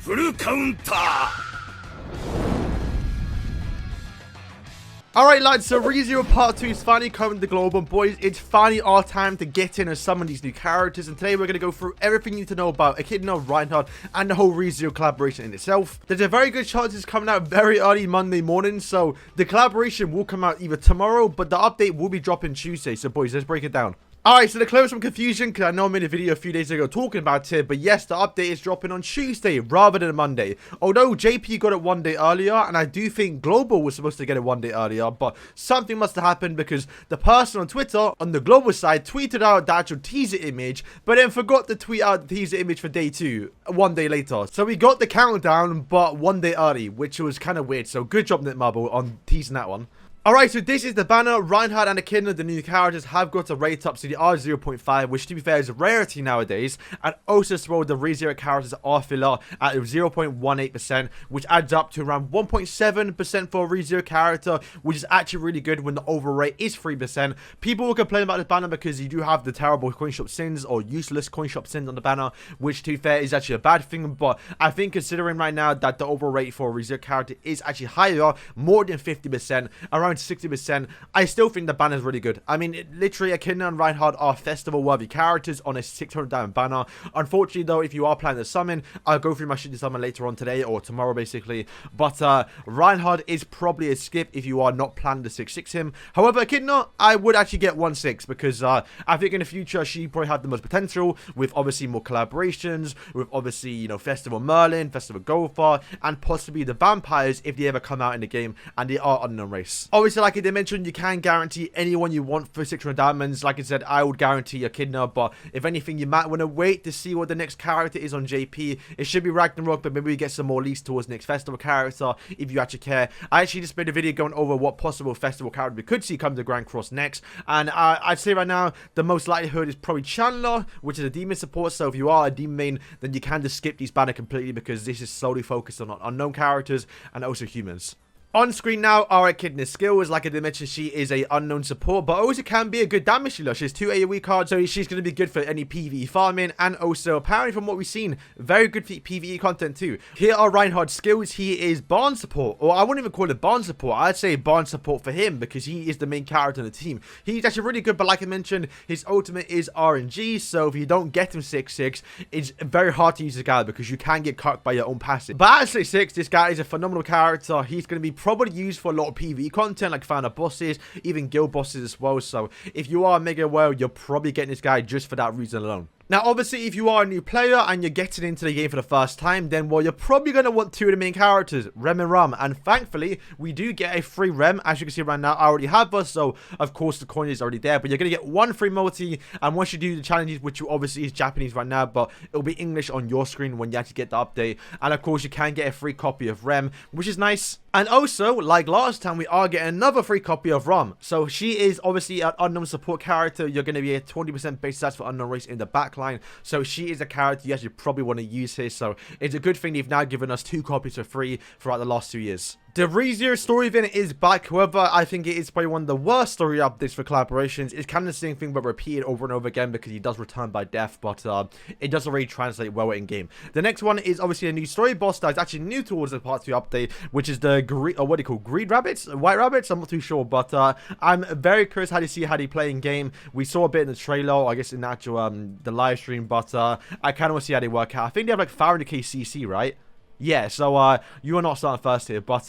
フルカウンター Alright lads, so ReZero Part 2 is finally coming to the global. Boys, it's finally our time to get in and summon these new characters. And today we're going to go through everything you need to know about Echidna, Reinhard, and the whole ReZero collaboration in itself. There's a very good chance it's coming out very early Monday morning. So the collaboration will come out either tomorrow, but the update will be dropping Tuesday. So boys, let's break it down. Alright, so to clear some confusion, because I know I made a video a few days ago talking about it, but yes, the update is dropping on Tuesday rather than Monday. Although JP got it one day earlier, and I do think Global was supposed to get it one day earlier, but something must have happened because the person on Twitter, on the Global side, tweeted out the actual teaser image, but then forgot to tweet out the teaser image for day 2, one day later. So we got the countdown, but one day early, which was kind of weird, so good job Knitmarble on teasing that one. Alright, so this is the banner. Reinhard and Echidna, the new characters, have got a rate up to the R0.5, which to be fair is a rarity nowadays. And also as well, the ReZero characters are filler at 0.18%, which adds up to around 1.7% for a ReZero character, which is actually really good when the overall rate is 3%. People will complain about this banner because you do have the terrible coin shop sins or useless coin shop sins on the banner, which to be fair is actually a bad thing. But I think considering right now that the overall rate for a ReZero character is actually higher, more than 50%, around 60%, I still think the banner is really good. I mean, literally, Echidna and Reinhard are festival-worthy characters on a 600 diamond banner. Unfortunately, though, if you are planning to summon, I'll go through my shit to summon later on today or tomorrow, basically. But Reinhard is probably a skip if you are not planning to 6-6 him. However, Echidna, I would actually get 1-6 because I think in the future, she probably had the most potential with obviously more collaborations, with obviously, you know, Festival Merlin, Festival Goldfar, and possibly the vampires if they ever come out in the game and they are unknown race. Obviously, like I did mention, you can guarantee anyone you want for 600 diamonds. Like I said, I would guarantee Echidna, but if anything, you might want to wait to see what the next character is on JP. It should be Ragnarok, but maybe we get some more leaks towards next festival character, if you actually care. I actually just made a video going over what possible festival character we could see come to Grand Cross next, and I'd say right now, the most likelihood is probably Chandler, which is a demon support, so if you are a demon main, then you can just skip these banner completely, because this is solely focused on unknown characters and also humans. On screen now are Echidna Skills. Like I did mention, she is a unknown support, but also can be a good damage dealer. She has 2 AoE cards, so she's going to be good for any PvE farming, and also apparently from what we've seen, very good for PvE content too. Here are Reinhard Skills. He is barn support, or I wouldn't even call it barn support. I'd say barn support for him because he is the main character on the team. He's actually really good, but like I mentioned, his ultimate is RNG, so if you don't get him 6-6, it's very hard to use this guy because you can get cucked by your own passive. But at 6-6, this guy is a phenomenal character. He's going to be probably used for a lot of PvE content, like final bosses, even guild bosses as well. So if you are mega well, you're probably getting this guy just for that reason alone. Now, obviously, if you are a new player and you're getting into the game for the first time, then, well, you're probably going to want 2 of the main characters, Rem and Ram. And thankfully, we do get a free Rem. As you can see right now, I already have us, so of course the coin is already there. But you're going to get 1 free multi, and once you do the challenges, which obviously is Japanese right now, but it'll be English on your screen when you actually get the update. And of course, you can get a free copy of Rem, which is nice. And also, like last time, we are getting another free copy of Ram. So she is obviously an unknown support character. You're going to be a 20% base stats for unknown race in the backline. So she is a character you actually probably want to use here. So it's a good thing they've now given us 2 copies for free throughout the last 2 years. The ReZero story event is back. However, I think it is probably one of the worst story updates for collaborations. It's kind of the same thing but repeated over and over again because he does return by death, but it doesn't really translate well in game. The next one is obviously a new story boss that is actually new towards the part 2 update, which is the what do you call greed rabbits, white rabbits? I'm not too sure, but I'm very curious how to see how they play in game. We saw a bit in the trailer, or I guess in the actual the live stream, but I kind of want to see how they work out. I think they have like 500k CC, right? Yeah, so you are not starting first here, but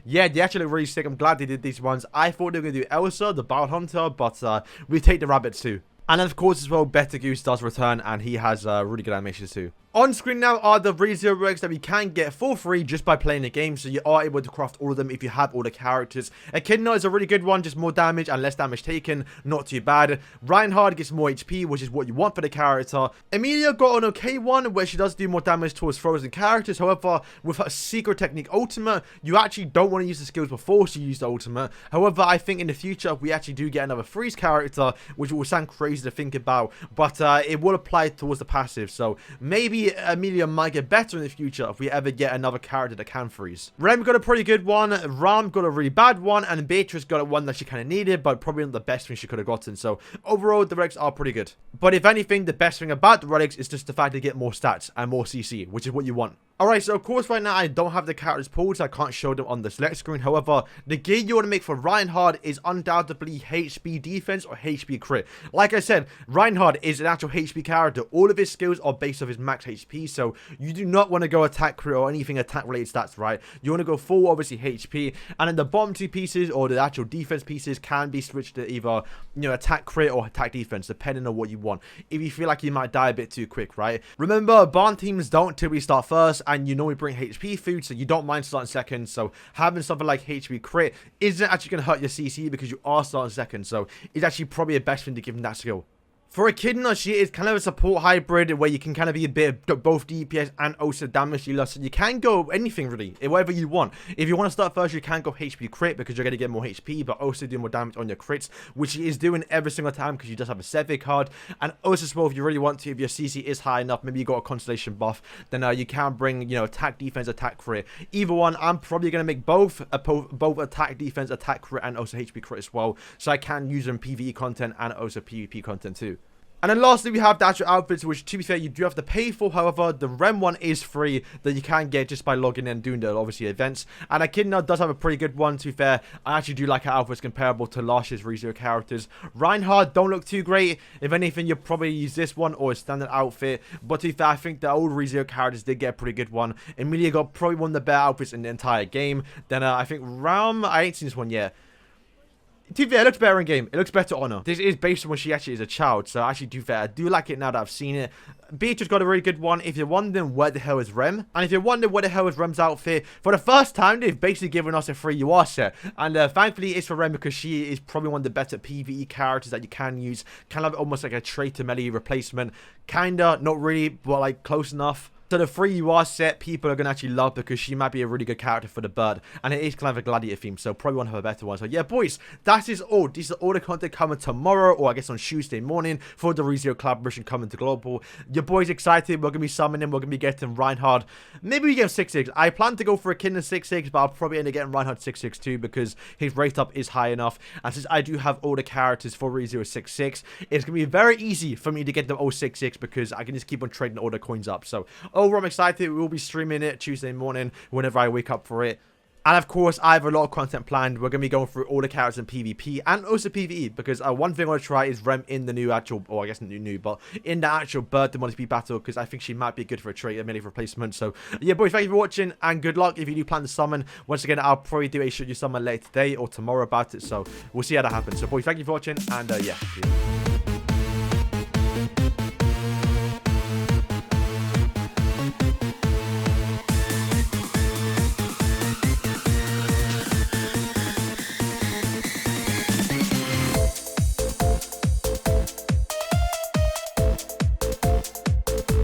yeah, they actually look really sick. I'm glad they did these ones. I thought they were going to do Elsa, the Wild Hunter, but we take the rabbits too. And then, of course, as well, Better Goose does return, and he has really good animations too. On screen now are the ReZero relics that we can get for free just by playing the game, so you are able to craft all of them if you have all the characters. Echidna is a really good one, just more damage and less damage taken, not too bad. Reinhard gets more HP, which is what you want for the character. Emilia got an okay one, where she does do more damage towards frozen characters. However, with her secret technique ultimate, you actually don't want to use the skills before she used the ultimate. However, I think in the future, we actually do get another freeze character, which will sound crazy to think about, but it will apply towards the passive, so maybe Emilia might get better in the future if we ever get another character that can freeze. Rem got a pretty good one, Ram got a really bad one, and Beatrice got one that she kind of needed, but probably not the best thing she could have gotten. So overall, the relics are pretty good. But if anything, the best thing about the relics is just the fact they get more stats and more CC, which is what you want. Alright, so of course right now I don't have the characters pulled, so I can't show them on the select screen. However, the gear you want to make for Reinhard is undoubtedly HP defense or HP crit. Like I said, Reinhard is an actual HP character. All of his skills are based off his max HP, so you do not want to go attack crit or anything attack related stats, right? You want to go full, obviously, HP, and then the bottom two pieces or the actual defense pieces can be switched to either, you know, attack crit or attack defense, depending on what you want. If you feel like you might die a bit too quick, right? Remember, barn teams don't till we start first, and you normally bring HP food, so you don't mind starting second. So having something like HP crit isn't actually going to hurt your CC because you are starting second, so it's actually probably a best thing to give him that skill. For Echidna, she is kind of a support hybrid where you can kind of be a bit of both DPS and also damage dealer. So you can go anything really, whatever you want. If you want to start first, you can go HP crit because you're going to get more HP, but also do more damage on your crits, which she is doing every single time because you just have a Sevic card. And also, as well, if you really want to, if your CC is high enough, maybe you got a Constellation buff, then you can bring, you know, attack, defense, attack, crit. Either one, I'm probably going to make both attack, defense, attack, crit, and also HP crit as well. So I can use them PvE content and also PvP content too. And then lastly, we have the actual outfits, which, to be fair, you do have to pay for. However, the REM one is free that you can get just by logging in and doing the, obviously, events. And Echidna does have a pretty good one, to be fair. I actually do like her outfits comparable to last year's ReZero characters. Reinhard don't look too great. If anything, you'll probably use this one or a standard outfit. But to be fair, I think the old ReZero characters did get a pretty good one. Emilia got probably one of the better outfits in the entire game. Then I think Ram, I ain't seen this one yet. To be fair, it looks better in game. It looks better on her. This is based on when she actually is a child. So actually, to be fair, I do like it now that I've seen it. Beatrice got a really good one. If you're wondering where the hell is Rem, and if you're wondering where the hell is Rem's outfit, for the first time, they've basically given us a free UR set. And thankfully, it's for Rem because she is probably one of the better PvE characters that you can use. Kind of almost like a traitor melee replacement. Kinda, not really, but like close enough. So the free UR set, people are going to actually love because she might be a really good character for the bird. And it is kind of a gladiator theme, so probably one of her better ones. So yeah, boys, that is all. This is all the content coming tomorrow, or I guess on Tuesday morning, for the ReZero collaboration coming to Global. Your boys excited. We're going to be summoning. We're going to be getting Reinhard. Maybe we get 6-6. I plan to go for Echidna 6-6, but I'll probably end up getting Reinhard 6-6 too because his rate up is high enough. And since I do have all the characters for ReZero 6-6, it's going to be very easy for me to get them all 6-6 because I can just keep on trading all the coins up. So overall, I'm excited. We will be streaming it Tuesday morning whenever I wake up for it. And of course, I have a lot of content planned. We're going to be going through all the characters in PvP and also PvE because one thing I want to try is Rem in the new actual, or I guess not new, but in the actual bird demonic battle because I think she might be good for a trait, a melee replacement. So yeah, boys, thank you for watching and good luck if you do plan to summon. Once again, I'll probably do a should you summon later today or tomorrow about it. So we'll see how that happens. So boys, thank you for watching and yeah.